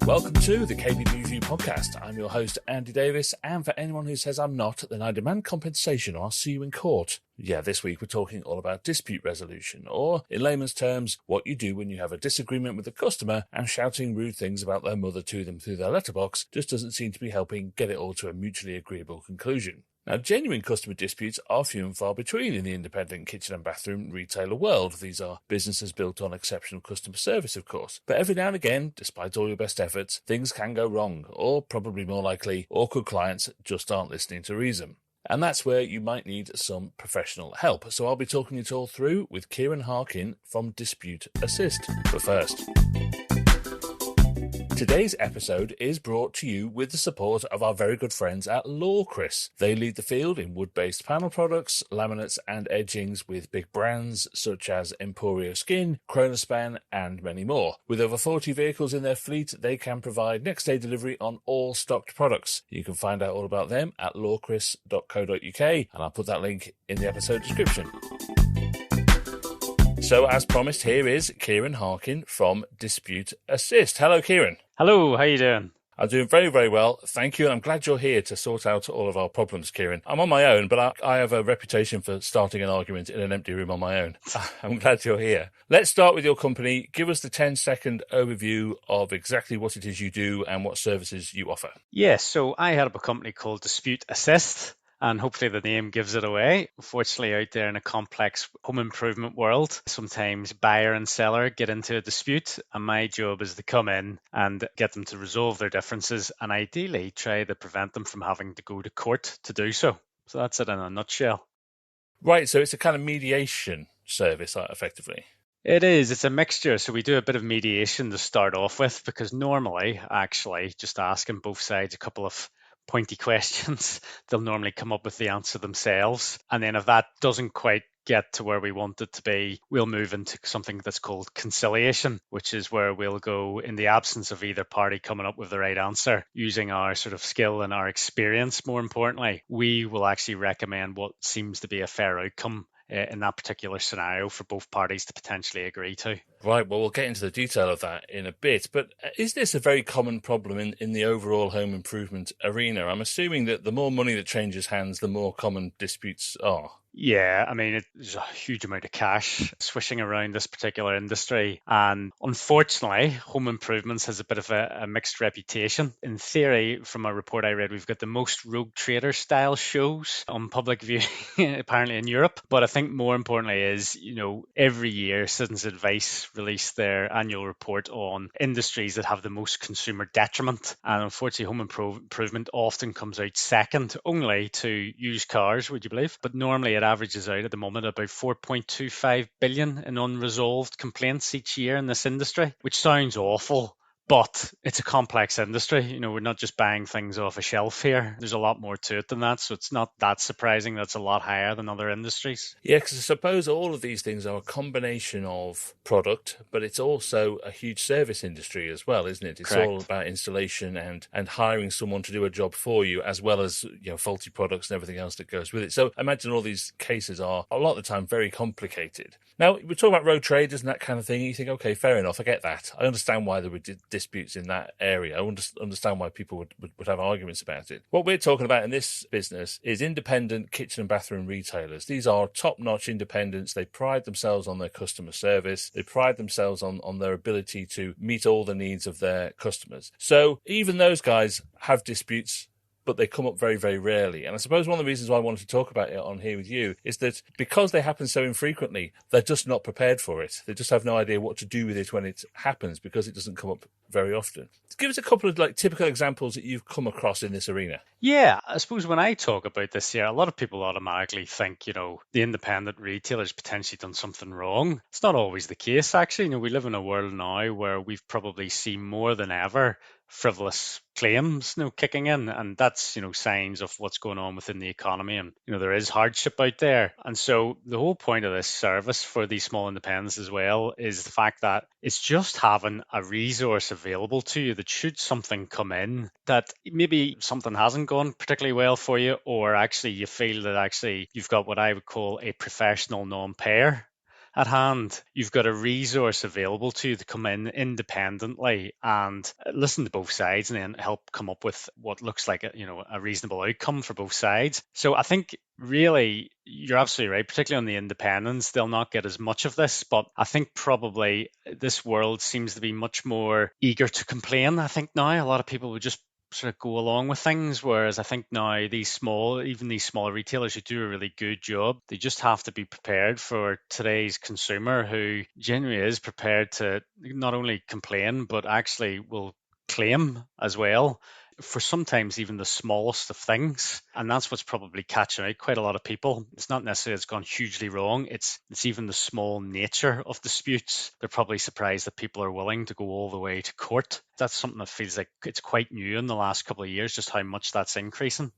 Welcome to the kbbreview podcast. I'm your host, Andy Davies, and for anyone who says I'm not, then I demand compensation or I'll see you in court. Yeah, this week we're talking all about dispute resolution, or in layman's terms, what you do when you have a disagreement with a customer and shouting rude things about their mother to them through their letterbox just doesn't seem to be helping get it all to a mutually agreeable conclusion. Now, genuine customer disputes are few and far between in the independent kitchen and bathroom retailer world. These are businesses built on exceptional customer service, of course. But every now and again, despite all your best efforts, things can go wrong, or probably more likely, awkward clients just aren't listening to reason. And that's where you might need some professional help. So I'll be talking it all through with Ciaran Harkin from Dispute Assist. But first, today's episode is brought to you with the support of our very good friends at Lawchris. They lead the field in wood-based panel products, laminates and edgings with big brands such as Emporio Skin, Kronospan and many more. With over 40 vehicles in their fleet, they can provide next-day delivery on all stocked products. You can find out all about them at lawchris.co.uk, and I'll put that link in the episode description. So, as promised, here is Ciaran Harkin from Dispute Assist. Hello, Ciaran. Hello, how you doing? I'm doing very, very well. Thank you. And I'm glad you're here to sort out all of our problems, Ciaran. I'm on my own, but I have a reputation for starting an argument in an empty room on my own. I'm glad you're here. Let's start with your company. Give us the 10-second overview of exactly what it is you do and what services you offer. Yes, so I had up a company called Dispute Assist. And hopefully the name gives it away. Unfortunately, out there in a complex home improvement world, sometimes buyer and seller get into a dispute, and my job is to come in and get them to resolve their differences and ideally try to prevent them from having to go to court to do so. So that's it in a nutshell. Right, so it's a kind of mediation service, effectively. It is. It's a mixture. So we do a bit of mediation to start off with, because normally, actually, just asking both sides a couple of pointy questions, they'll normally come up with the answer themselves. And then if that doesn't quite get to where we want it to be, we'll move into something that's called conciliation, which is where we'll go, in the absence of either party coming up with the right answer, using our sort of skill and our experience, more importantly, we will actually recommend what seems to be a fair outcome in that particular scenario for both parties to potentially agree to. Right, well, we'll get into the detail of that in a bit, but is this a very common problem in the overall home improvement arena? I'm assuming that the more money that changes hands, the more common disputes are. Yeah, I mean, there's a huge amount of cash swishing around this particular industry. And unfortunately, home improvements has a bit of a mixed reputation. In theory, from a report I read, we've got the most rogue trader style shows on public view, apparently in Europe. But I think more importantly is, every year Citizens Advice release their annual report on industries that have the most consumer detriment. And unfortunately, home improvement often comes out second only to used cars, would you believe? But normally it averages out at the moment about 4.25 billion in unresolved complaints each year in this industry, which sounds awful. But it's a complex industry. We're not just buying things off a shelf here. There's a lot more to it than that. So it's not that surprising that's a lot higher than other industries. Yeah, because I suppose all of these things are a combination of product, but it's also a huge service industry as well, isn't it? It's Correct. all about installation and hiring someone to do a job for you, as well as faulty products and everything else that goes with it. So I imagine all these cases are a lot of the time very complicated. Now, we're talking about road traders and that kind of thing. And you think, okay, fair enough, I get that. I understand why there were disputes in that area. I understand why people would have arguments about it. What we're talking about in this business is independent kitchen and bathroom retailers. These are top-notch independents. They pride themselves on their customer service. They pride themselves on their ability to meet all the needs of their customers. So even those guys have disputes, but they come up very, very rarely. And I suppose one of the reasons why I wanted to talk about it on here with you is that because they happen so infrequently, they're just not prepared for it. They just have no idea what to do with it when it happens because it doesn't come up very often. Give us a couple of typical examples that you've come across in this arena. Yeah, I suppose when I talk about this here, a lot of people automatically think, the independent retailer's potentially done something wrong. It's not always the case, actually. We live in a world now where we've probably seen more than ever frivolous claims kicking in, and that's signs of what's going on within the economy, and there is hardship out there. And so the whole point of this service for these small independents as well is the fact that it's just having a resource available to you that should something come in that maybe something hasn't gone particularly well for you, or actually you feel that actually you've got what I would call a professional non-payer. at hand. You've got a resource available to you to come in independently and listen to both sides and then help come up with what looks like a reasonable outcome for both sides. So I think really you're absolutely right, particularly on the independents. They'll not get as much of this, but I think probably this world seems to be much more eager to complain. I think now a lot of people would just sort of go along with things. Whereas I think now even these smaller retailers who do a really good job, they just have to be prepared for today's consumer who genuinely is prepared to not only complain, but actually will claim as well for sometimes even the smallest of things. And that's what's probably catching out quite a lot of people. It's not necessarily it's gone hugely wrong. It's even the small nature of disputes. They're probably surprised that people are willing to go all the way to court. That's something that feels like it's quite new in the last couple of years, just how much that's increasing.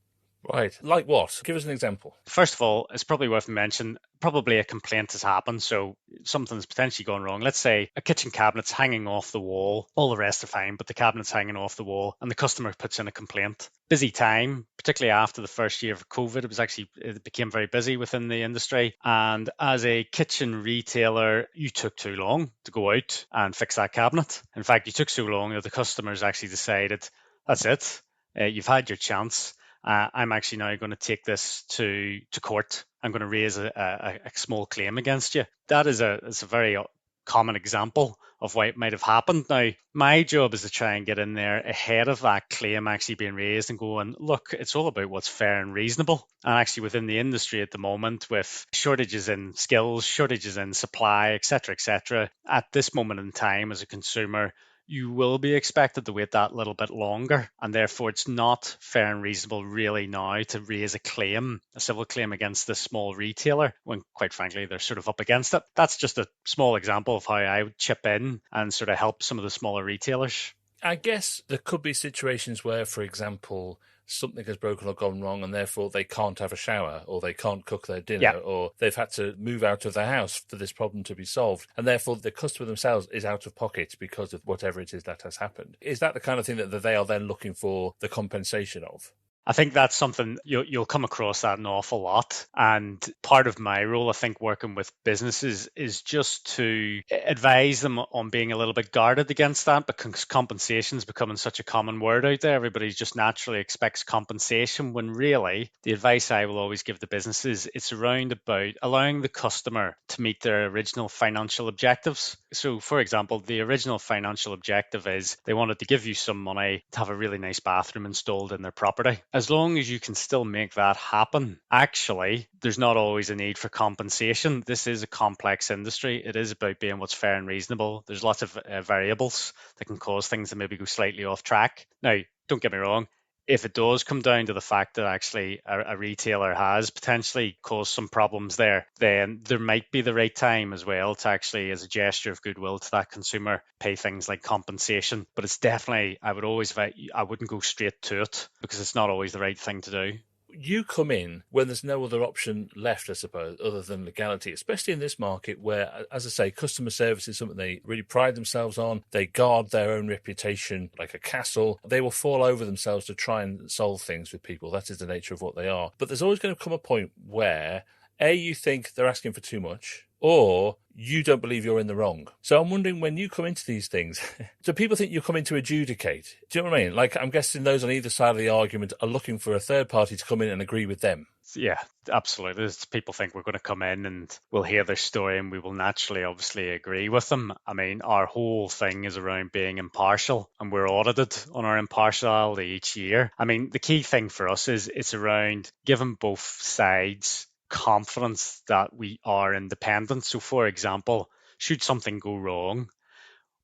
Right. Like what? Give us an example. First of all, it's probably worth mentioning, probably a complaint has happened. So something's potentially gone wrong. Let's say a kitchen cabinet's hanging off the wall. All the rest are fine, but the cabinet's hanging off the wall and the customer puts in a complaint. Busy time, particularly after the first year of COVID. It became very busy within the industry. And as a kitchen retailer, you took too long to go out and fix that cabinet. In fact, you took so long that the customers actually decided, that's it. You've had your chance. I'm actually now going to take this to court. I'm going to raise a small claim against you. That is a very common example of why it might have happened. Now, my job is to try and get in there ahead of that claim actually being raised and go and look, it's all about what's fair and reasonable. And actually within the industry at the moment, with shortages in skills, shortages in supply, et cetera, at this moment in time as a consumer, you will be expected to wait that little bit longer. And therefore, it's not fair and reasonable really now to raise a civil claim against this small retailer when, quite frankly, they're sort of up against it. That's just a small example of how I would chip in and sort of help some of the smaller retailers. I guess there could be situations where, for example, something has broken or gone wrong and therefore they can't have a shower or they can't cook their dinner or they've had to move out of their house for this problem to be solved. And therefore the customer themselves is out of pocket because of whatever it is that has happened. Is that the kind of thing that they are then looking for the compensation of? I think that's something you'll come across that an awful lot. And part of my role, I think, working with businesses is just to advise them on being a little bit guarded against that, because compensation is becoming such a common word out there. Everybody just naturally expects compensation when really the advice I will always give the businesses, it's around about allowing the customer to meet their original financial objectives. So, for example, the original financial objective is they wanted to give you some money to have a really nice bathroom installed in their property. As long as you can still make that happen, actually, there's not always a need for compensation. This is a complex industry. It is about being what's fair and reasonable. There's lots of variables that can cause things to maybe go slightly off track. Now, don't get me wrong. If it does come down to the fact that actually a retailer has potentially caused some problems there, then there might be the right time as well to actually, as a gesture of goodwill to that consumer, pay things like compensation. But it's definitely, I wouldn't go straight to it because it's not always the right thing to do. You come in when there's no other option left, I suppose, other than legality, especially in this market where, as I say, customer service is something they really pride themselves on. They guard their own reputation like a castle. They will fall over themselves to try and solve things with people. That is the nature of what they are. But there's always going to come a point where, A, you think they're asking for too much, or you don't believe you're in the wrong. So I'm wondering, when you come into these things, do people think you're coming to adjudicate? Do you know what I mean? Like, I'm guessing those on either side of the argument are looking for a third party to come in and agree with them. Yeah, absolutely. People think we're going to come in and we'll hear their story and we will naturally, obviously, agree with them. I mean, our whole thing is around being impartial and we're audited on our impartiality each year. I mean, the key thing for us is it's around giving both sides confidence that we are independent. So, for example, should something go wrong,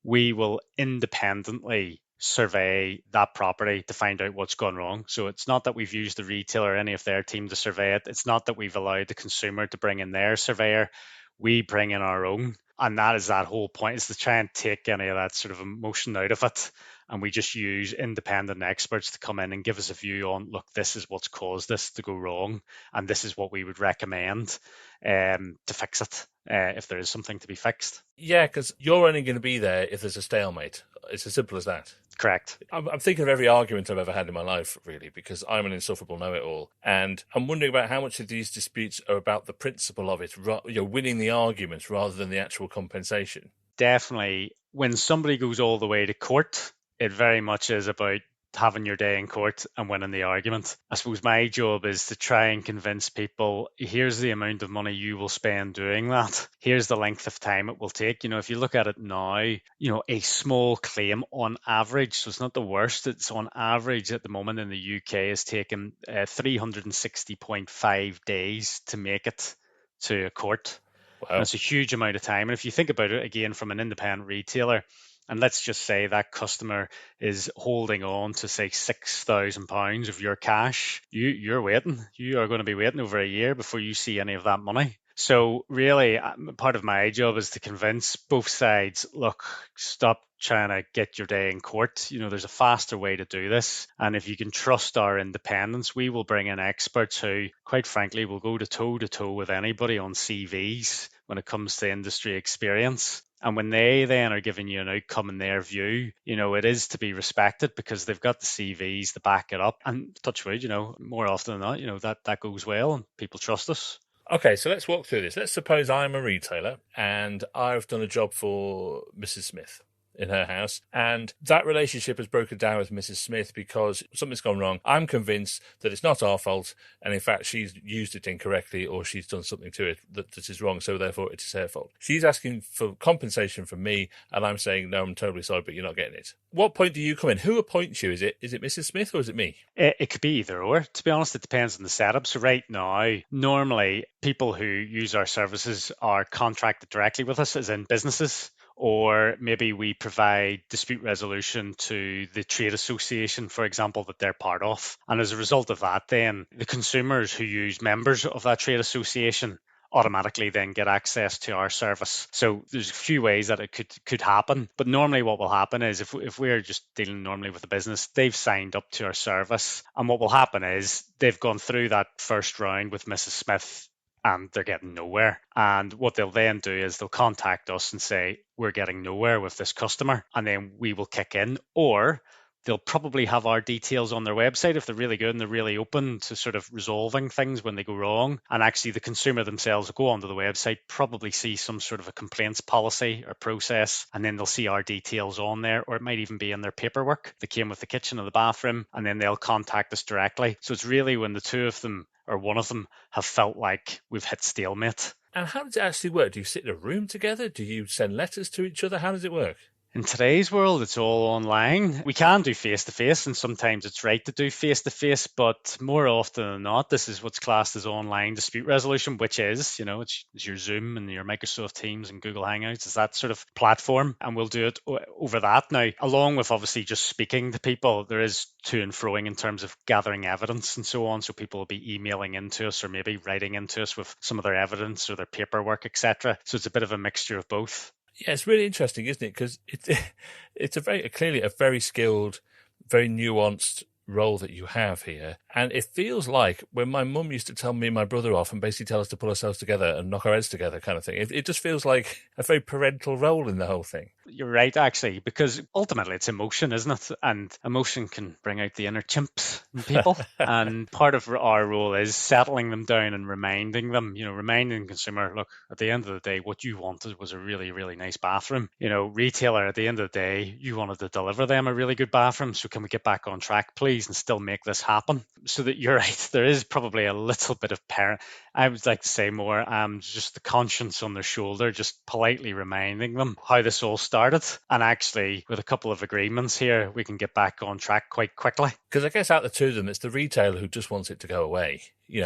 we will independently survey that property to find out what's gone wrong. So it's not that we've used the retailer or any of their team to survey it. It's not that we've allowed the consumer to bring in their surveyor. We bring in our own. And that is that whole point, is to try and take any of that sort of emotion out of it. And we just use independent experts to come in and give us a view on, look, this is what's caused this to go wrong. And this is what we would recommend to fix it. if there is something to be fixed. Yeah, because you're only going to be there if there's a stalemate. It's as simple as that. Correct. I'm thinking of every argument I've ever had in my life, really, because I'm an insufferable know-it-all, and I'm wondering about how much of these disputes are about the principle of it, winning the argument rather than the actual compensation. Definitely, when somebody goes all the way to court, it very much is about having your day in court and winning the argument. I suppose my job is to try and convince people, here's the amount of money you will spend doing that. Here's the length of time it will take. If you look at it now, a small claim on average, so it's not the worst, it's on average at the moment in the UK is taking 360.5 days to make it to a court. Wow. And it's a huge amount of time. And if you think about it again from an independent retailer, and let's just say that customer is holding on to, say, £6,000 of your cash, you're waiting. You are going to be waiting over a year before you see any of that money. So really, part of my job is to convince both sides, look, stop trying to get your day in court. There's a faster way to do this. And if you can trust our independence, we will bring in experts who, quite frankly, will go to toe with anybody on CVs when it comes to industry experience. And when they then are giving you an outcome in their view, it is to be respected because they've got the CVs to back it up. And touch wood, more often than not, that goes well and people trust us. Okay, so let's walk through this. Let's suppose I'm a retailer and I've done a job for Mrs. Smith in her house, and that relationship has broken down with Mrs. Smith because something's gone wrong. I'm convinced that it's not our fault, and in fact she's used it incorrectly or she's done something to it that is wrong, so therefore it is her fault. She's asking for compensation from me, and I'm saying, no, I'm terribly sorry, but you're not getting it. What point do you come in? Who appoints you? Is it Mrs. Smith or is it me? It could be either or. To be honest, it depends on the setup. So right now, normally people who use our services are contracted directly with us, as in businesses, or maybe we provide dispute resolution to the trade association, for example, that they're part of. And as a result of that, then the consumers who use members of that trade association automatically then get access to our service. So there's a few ways that it could happen. But normally what will happen is if we're just dealing normally with a business, they've signed up to our service. And what will happen is they've gone through that first round with Mrs. Smith and they're getting nowhere. And what they'll then do is they'll contact us and say, we're getting nowhere with this customer. And then we will kick in, or they'll probably have our details on their website if they're really good and they're really open to sort of resolving things when they go wrong. And actually the consumer themselves will go onto the website, probably see some sort of a complaints policy or process, and then they'll see our details on there, or it might even be in their paperwork that came with the kitchen or the bathroom, and then they'll contact us directly. So it's really when the two of them or one of them have felt like we've hit stalemate. And how does it actually work? Do you sit in a room together? Do you send letters to each other? How does it work? In today's world, it's all online. We can do face-to-face, and sometimes it's right to do face-to-face, but more often than not, this is what's classed as online dispute resolution, which is, it's your Zoom and your Microsoft Teams and Google Hangouts. It's that sort of platform, and we'll do it over that. Now, along with obviously just speaking to people, there is to and froing in terms of gathering evidence and so on. So people will be emailing into us or maybe writing into us with some of their evidence or their paperwork, etc. So it's a bit of a mixture of both. Yeah, it's really interesting, isn't it? Because it's clearly a very skilled, very nuanced role that you have here. And it feels like when my mum used to tell me and my brother off and basically tell us to pull ourselves together and knock our heads together kind of thing, it just feels like a very parental role in the whole thing. You're right, actually, because ultimately it's emotion, isn't it? And emotion can bring out the inner chimps in people. And part of our role is settling them down and reminding them, reminding the consumer, look, at the end of the day, what you wanted was a really, really nice bathroom. Retailer, at the end of the day, you wanted to deliver them a really good bathroom. So can we get back on track, please, and still make this happen? So that you're right, there is probably a little bit of parent. I would like to say more, just the conscience on their shoulder, just politely reminding them how this all started. And actually, with a couple of agreements here, we can get back on track quite quickly. Because I guess out of the two of them, it's the retailer who just wants it to go away.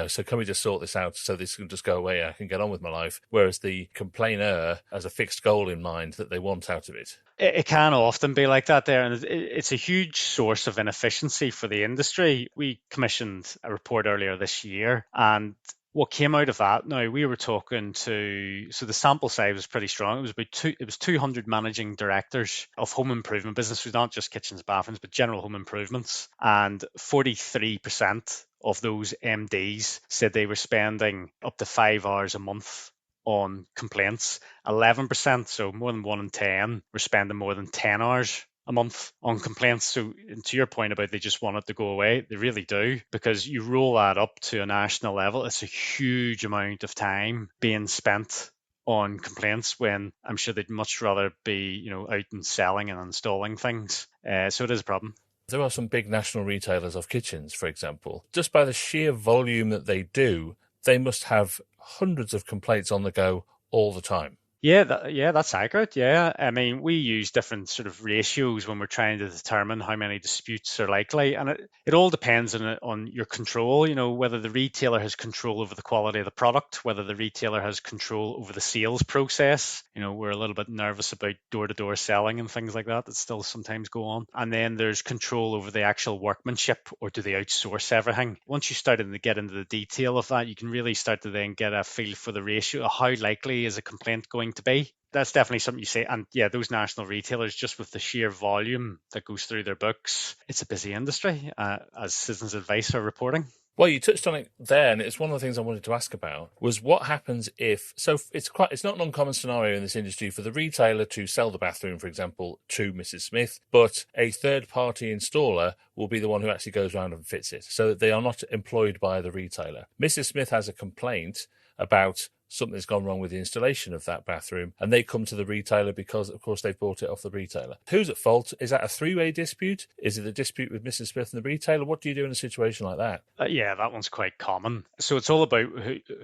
So can we just sort this out so this can just go away and I can get on with my life? Whereas the complainer has a fixed goal in mind that they want out of it. It can often be like that there, and it's a huge source of inefficiency for the industry. We commissioned a report earlier this year, and what came out of that, now we were talking to, so the sample size was pretty strong. It was 200 managing directors of home improvement businesses, not just kitchens, bathrooms, but general home improvements. And 43% of those MDs said they were spending up to 5 hours a month on complaints. 11%, so more than 1 in 10, were spending more than 10 hours a month on complaints. So to your point about they just want it to go away, they really do, because you roll that up to a national level, it's a huge amount of time being spent on complaints when I'm sure they'd much rather be, out and selling and installing things. So it is a problem. There are some big national retailers of kitchens, for example. Just by the sheer volume that they do, they must have hundreds of complaints on the go all the time. Yeah, that's accurate. Yeah, I mean, we use different sort of ratios when we're trying to determine how many disputes are likely, and it all depends on your control. Whether the retailer has control over the quality of the product, whether the retailer has control over the sales process. We're a little bit nervous about door-to-door selling and things like that still sometimes go on. And then there's control over the actual workmanship, or do they outsource everything? Once you start to get into the detail of that, you can really start to then get a feel for the ratio. How likely is a complaint going to be? That's definitely something you say. And yeah, those national retailers, just with the sheer volume that goes through their books, it's a busy industry, as Citizens Advice are reporting. Well, you touched on it there, and it's one of the things I wanted to ask about was what happens if, so it's not an uncommon scenario in this industry for the retailer to sell the bathroom, for example, to Mrs. Smith, but a third-party installer will be the one who actually goes around and fits it. So they are not employed by the retailer. Mrs. Smith has a complaint about something's gone wrong with the installation of that bathroom, and they come to the retailer because, of course, they've bought it off the retailer. Who's at fault? Is that a three-way dispute? Is it a dispute with Mrs. Smith and the retailer? What do you do in a situation like that? Yeah, that one's quite common. So it's all about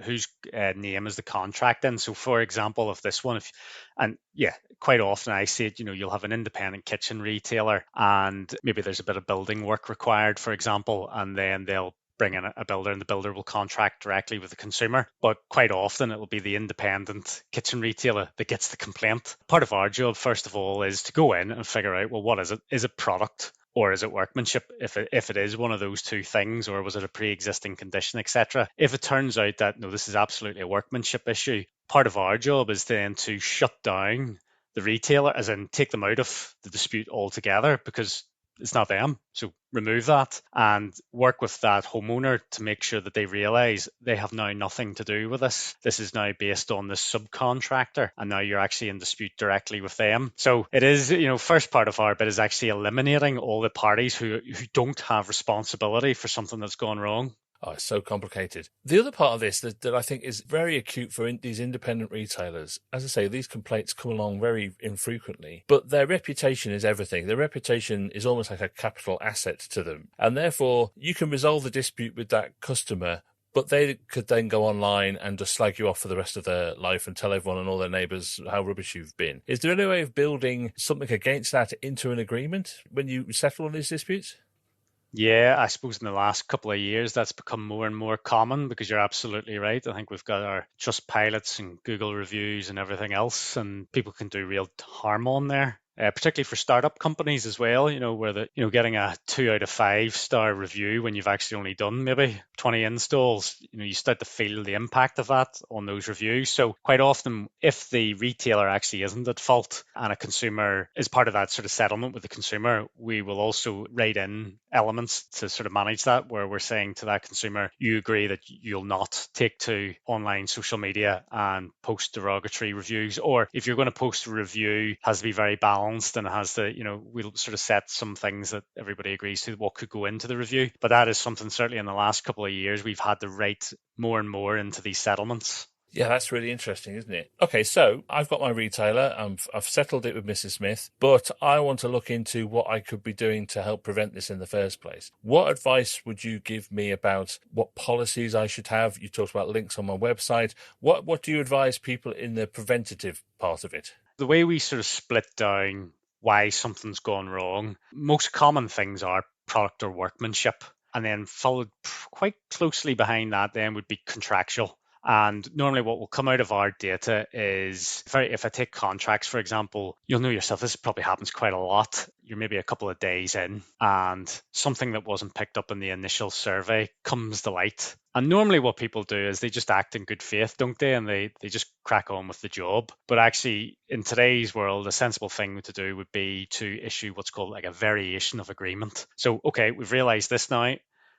whose name is the contract in. So, for example, if this one, quite often I see it, you'll have an independent kitchen retailer and maybe there's a bit of building work required, for example, and then they'll bring in a builder and the builder will contract directly with the consumer. But quite often it will be the independent kitchen retailer that gets the complaint. Part of our job, first of all, is to go in and figure out, well, what is it? Is it product or is it workmanship? If it is one of those two things, or was it a pre-existing condition, etc. If it turns out that, no, this is absolutely a workmanship issue, part of our job is then to shut down the retailer, as in take them out of the dispute altogether, because it's not them. So remove that and work with that homeowner to make sure that they realize they have now nothing to do with this. This is now based on the subcontractor, and now you're actually in dispute directly with them. So it is, first part of our bit is actually eliminating all the parties who don't have responsibility for something that's gone wrong. Oh, it's so complicated. The other part of this that I think is very acute for these independent retailers, as I say, these complaints come along very infrequently, but their reputation is everything. Their reputation is almost like a capital asset to them. And therefore, you can resolve the dispute with that customer, but they could then go online and just slag you off for the rest of their life and tell everyone and all their neighbours how rubbish you've been. Is there any way of building something against that into an agreement when you settle on these disputes? Yeah, I suppose in the last couple of years, that's become more and more common, because you're absolutely right. I think we've got our Trust Pilots and Google reviews and everything else, and people can do real harm on there. Particularly for startup companies as well, where getting a 2 out of 5 star review when you've actually only done maybe 20 installs, you start to feel the impact of that on those reviews. So quite often, if the retailer actually isn't at fault and a consumer is part of that sort of settlement with the consumer, we will also write in elements to sort of manage that, where we're saying to that consumer, you agree that you'll not take to online social media and post derogatory reviews, or if you're going to post a review, it has to be very balanced and it has to, we'll sort of set some things that everybody agrees to what could go into the review. But that is something certainly in the last couple of years we've had to write more and more into these settlements. Yeah, that's really interesting, isn't it? Okay, so I've got my retailer, I've settled it with Mrs. Smith, but I want to look into what I could be doing to help prevent this in the first place. What advice would you give me about what policies I should have? You talked about links on my website. What do you advise people in the preventative part of it? The way we sort of split down why something's gone wrong, most common things are product or workmanship, and then followed quite closely behind that then would be contractual. And normally what will come out of our data is, if I take contracts, for example, you'll know yourself, this probably happens quite a lot. You're maybe a couple of days in and something that wasn't picked up in the initial survey comes to light. And normally what people do is they just act in good faith, don't they? And they just crack on with the job. But actually, in today's world, a sensible thing to do would be to issue what's called like a variation of agreement. So, okay, we've realized this now.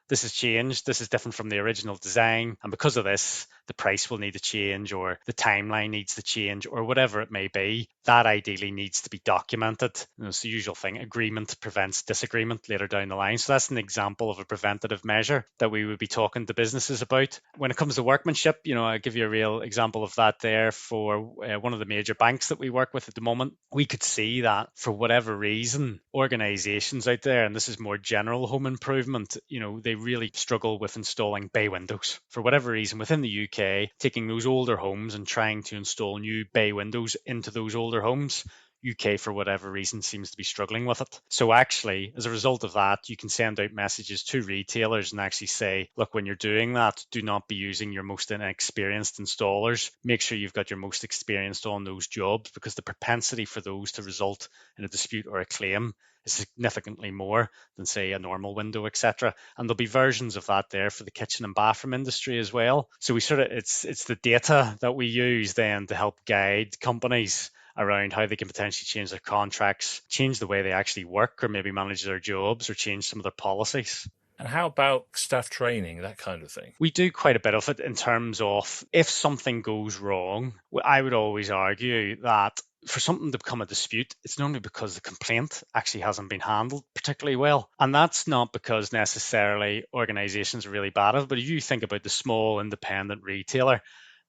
This has changed. This is different from the original design. And because of this, the price will need to change, or the timeline needs to change, or whatever it may be, that ideally needs to be documented. It's the usual thing. Agreement prevents disagreement later down the line. So that's an example of a preventative measure that we would be talking to businesses about. When it comes to workmanship, I'll give you a real example of that there for one of the major banks that we work with at the moment. We could see that for whatever reason, organizations out there, and this is more general home improvement, they really struggle with installing bay windows. For whatever reason, within the UK, taking those older homes and trying to install new bay windows into those older homes, UK, for whatever reason, seems to be struggling with it. So actually, as a result of that, you can send out messages to retailers and actually say, look, when you're doing that, do not be using your most inexperienced installers. Make sure you've got your most experienced on those jobs, because the propensity for those to result in a dispute or a claim is significantly more than, say, a normal window, etc. And there'll be versions of that there for the kitchen and bathroom industry as well. So it's the data that we use then to help guide companies around how they can potentially change their contracts, change the way they actually work, or maybe manage their jobs, or change some of their policies. And how about staff training, that kind of thing? We do quite a bit of it in terms of if something goes wrong. I would always argue that for something to become a dispute, it's normally because the complaint actually hasn't been handled particularly well. And that's not because necessarily organizations are really bad at it, but if you think about the small independent retailer,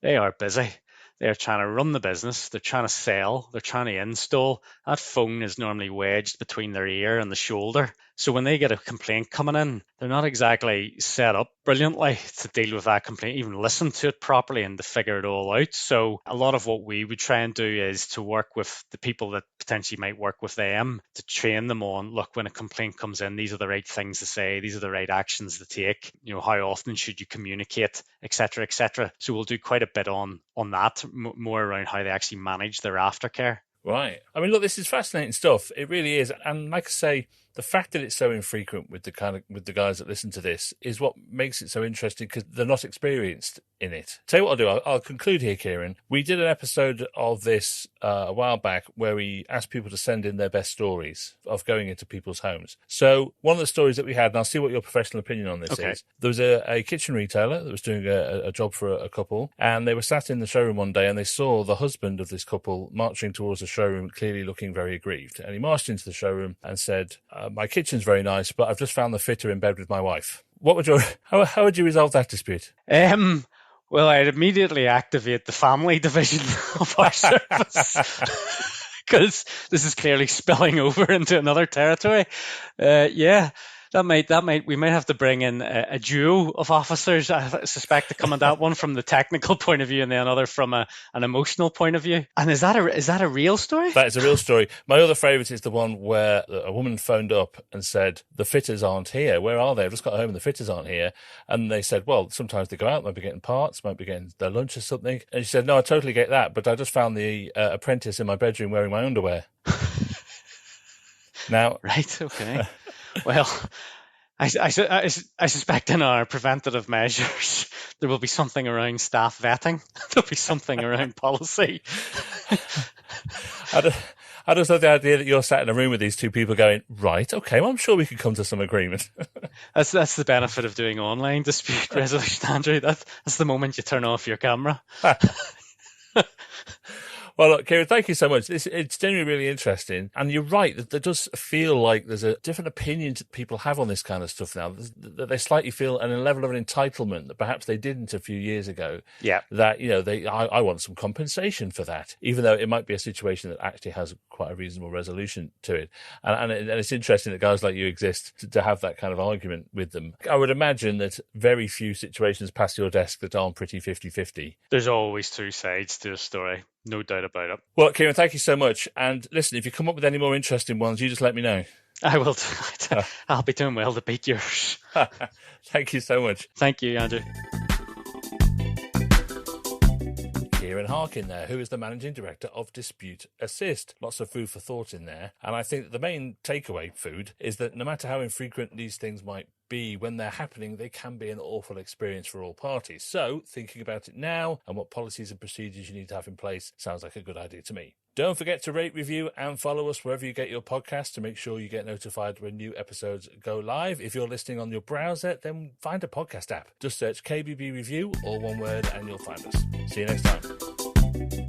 they are busy. They're trying to run the business. They're trying to sell. They're trying to install. That phone is normally wedged between their ear and the shoulder. So when they get a complaint coming in, they're not exactly set up brilliantly to deal with that complaint, even listen to it properly and to figure it all out. So a lot of what we would try and do is to work with the people that potentially might work with them to train them on, look, when a complaint comes in, these are the right things to say, these are the right actions to take, how often should you communicate, etc., etc. So we'll do quite a bit on that, more around how they actually manage their aftercare. Right. I mean, look, this is fascinating stuff. It really is. And like I say, the fact that it's so infrequent with the guys that listen to this is what makes it so interesting, because they're not experienced in it. Tell you what I'll do. I'll conclude here, Ciaran. We did an episode of this a while back where we asked people to send in their best stories of going into people's homes. So one of the stories that we had, and I'll see what your professional opinion on this is, there was a kitchen retailer that was doing a job for a couple, and they were sat in the showroom one day and they saw the husband of this couple marching towards the showroom, clearly looking very aggrieved. And he marched into the showroom and said, my kitchen's very nice, but I've just found the fitter in bed with my wife. How would you resolve that dispute? Well, I'd immediately activate the family division of our service, because this is clearly spilling over into another territory. We might have to bring in a duo of officers, I suspect, to come on that one from the technical point of view, and then another from an emotional point of view. And is that a real story? That is a real story. My other favourite is the one where a woman phoned up and said, the fitters aren't here. Where are they? I've just got home and the fitters aren't here. And they said, well, sometimes they go out, might be getting parts, might be getting their lunch or something. And she said, no, I totally get that, but I just found the apprentice in my bedroom wearing my underwear. Now, right, okay. Well, I suspect in our preventative measures, there will be something around staff vetting. There'll be something around policy. I just love the idea that you're sat in a room with these two people going, right, okay, well, I'm sure we could come to some agreement. That's the benefit of doing online dispute resolution, Andrew. That's the moment you turn off your camera. Well, look, Ciaran, thank you so much. It's genuinely really interesting. And you're right, that there does feel like there's a different opinion that people have on this kind of stuff now. That they slightly feel a level of an entitlement that perhaps they didn't a few years ago. Yeah. That, I want some compensation for that, even though it might be a situation that actually has quite a reasonable resolution to it. And it's interesting that guys like you exist to have that kind of argument with them. I would imagine that very few situations pass your desk that aren't pretty 50-50. There's always two sides to a story. No doubt about it. Well, Ciaran, thank you so much. And listen, if you come up with any more interesting ones, you just let me know. I will. I'll be doing well to beat yours. Thank you so much. Thank you, Andrew. Ciaran Harkin there, who is the Managing Director of Dispute Assist. Lots of food for thought in there. And I think that the main takeaway food is that no matter how infrequent these things might be, be, when they're happening, they can be an awful experience for all parties. So thinking about it now and what policies and procedures you need to have in place sounds like a good idea to me. Don't forget to rate, review, and follow us wherever you get your podcast to make sure you get notified when new episodes go live. If you're listening on your browser, then find a podcast app. Just search KBB Review, all one word, and you'll find us. See you next time.